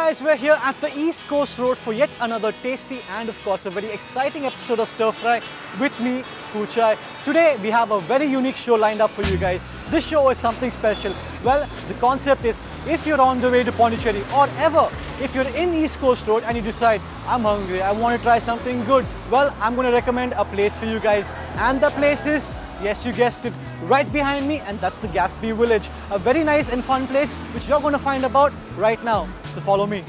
guys, we're here at the East Coast Road for yet another tasty and of course a very exciting episode of Stir Fry with me, Fuchai. Today we have a very unique show lined up for you guys. This show is something special. Well, the concept is if you're on the way to Pondicherry or ever if you're in East Coast Road and you decide, I'm hungry, I want to try something good, well, I'm going to recommend a place for you guys. And the place is, yes, you guessed it, right behind me, and that's the Gatsby Village. A very nice and fun place which you're going to find about right now. So follow me.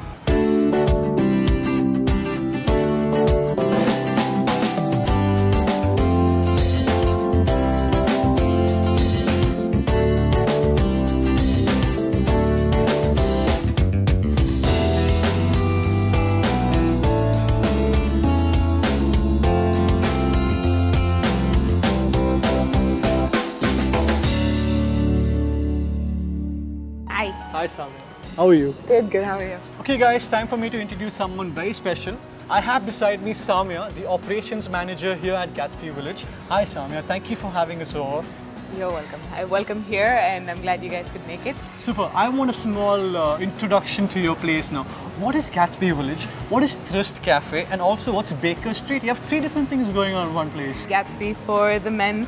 Hi Samia, how are you? Good, how are you? Okay guys, time for me to introduce someone very special. I have beside me Samia, the operations manager here at Gatsby Village. Hi Samia, thank you for having us over. You're welcome. I welcome here and I'm glad you guys could make it. Super. I want a small introduction to your place now. What is Gatsby Village? What is Tryst Cafe? And also what's Baker Street? You have three different things going on in one place. Gatsby for the men.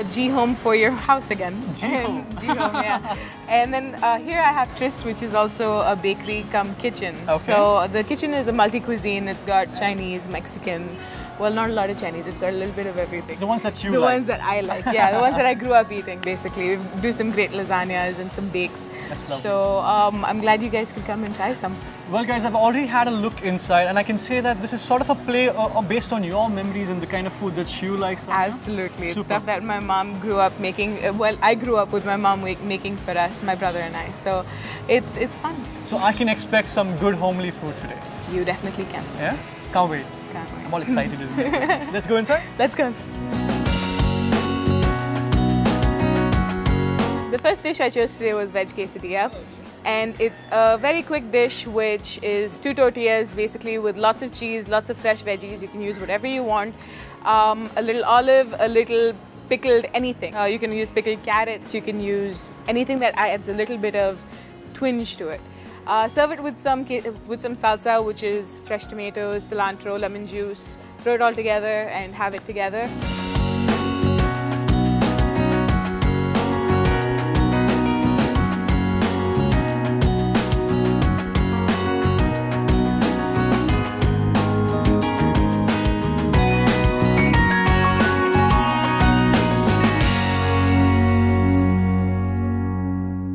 G Home for your house again. G Home. G Home, yeah. And then here I have Tryst, which is also a bakery cum kitchen. Okay. So the kitchen is a multi-cuisine. It's got Chinese, Mexican. Well, not a lot of Chinese. It's got a little bit of everything. The ones that you like. The like. ones that I like, yeah. The ones that I grew up eating, basically. We do some great lasagnas and some bakes. That's lovely. So I'm glad you guys could come and try some. Well guys, I've already had a look inside and I can say that this is sort of a play based on your memories and the kind of food that you like. Samia. Absolutely. It's Super. stuff that my mom grew up making. Well, I grew up with my mom making for us, my brother and I. So it's fun. So I can expect some good homely food today. You definitely can. Yeah? Can't wait. Can't wait. I'm all excited. So let's go inside. Let's go. The first dish I chose today was veg quesadilla. And it's a very quick dish which is 2 tortillas basically with lots of cheese, lots of fresh veggies. You can use whatever you want. A little olive, a little pickled anything. You can use pickled carrots, you can use anything that adds a little bit of twinge to it. Serve it with some salsa, which is fresh tomatoes, cilantro, lemon juice. Throw it all together and have it together.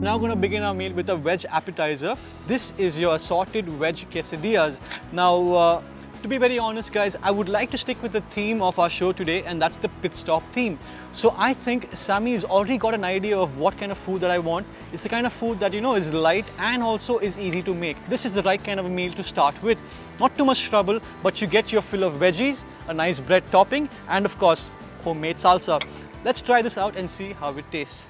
Now going to begin our meal with a veg appetizer. This is your assorted veg quesadillas. Now, to be very honest guys, I would like to stick with the theme of our show today, and that's the pit stop theme. So I think Sammy's already got an idea of what kind of food that I want. It's the kind of food that is light and also is easy to make. This is the right kind of a meal to start with. Not too much trouble, but you get your fill of veggies, a nice bread topping, and of course, homemade salsa. Let's try this out and see how it tastes.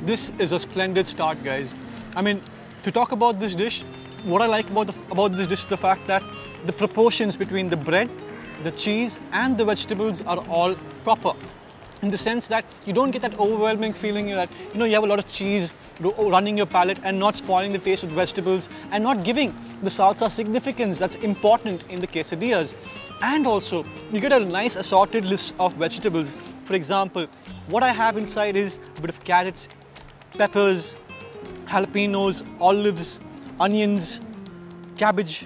This is a splendid start, guys. I mean, to talk about this dish, what I like about this dish is the fact that the proportions between the bread, the cheese and the vegetables are all proper. In the sense that you don't get that overwhelming feeling that you have a lot of cheese running your palate and not spoiling the taste of the vegetables and not giving the salsa significance that's important in the quesadillas. And also, you get a nice assorted list of vegetables. For example, what I have inside is a bit of carrots, peppers, jalapenos, olives, onions, cabbage.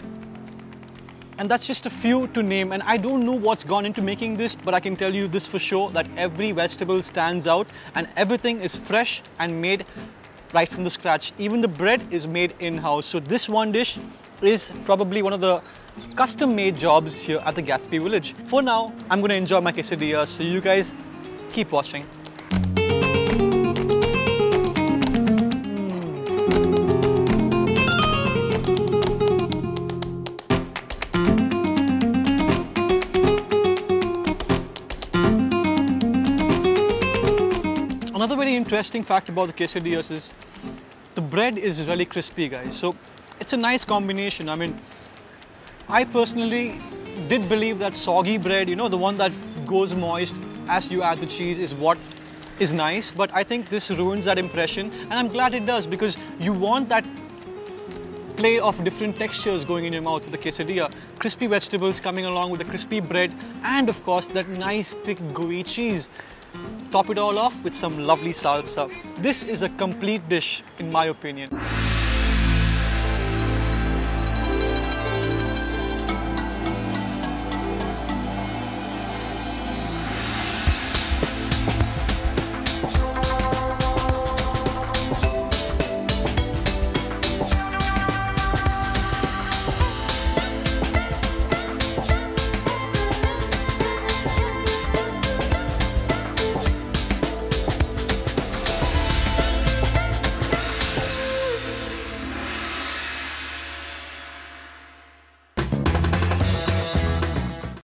And that's just a few to name, and I don't know what's gone into making this, but I can tell you this for sure, that every vegetable stands out and everything is fresh and made right from the scratch. Even the bread is made in-house. So this one dish is probably one of the custom-made jobs here at the Gatsby Village. For now, I'm going to enjoy my quesadilla, so you guys keep watching. interesting fact about the quesadillas is the bread is really crispy, guys. So it's a nice combination. I mean, I personally did believe that soggy bread, you know, the one that goes moist as you add the cheese, is what is nice. But I think this ruins that impression, and I'm glad it does, because you want that play of different textures going in your mouth with the quesadilla. Crispy vegetables coming along with the crispy bread, and of course that nice thick gooey cheese. Top it all off with some lovely salsa. This is a complete dish in my opinion.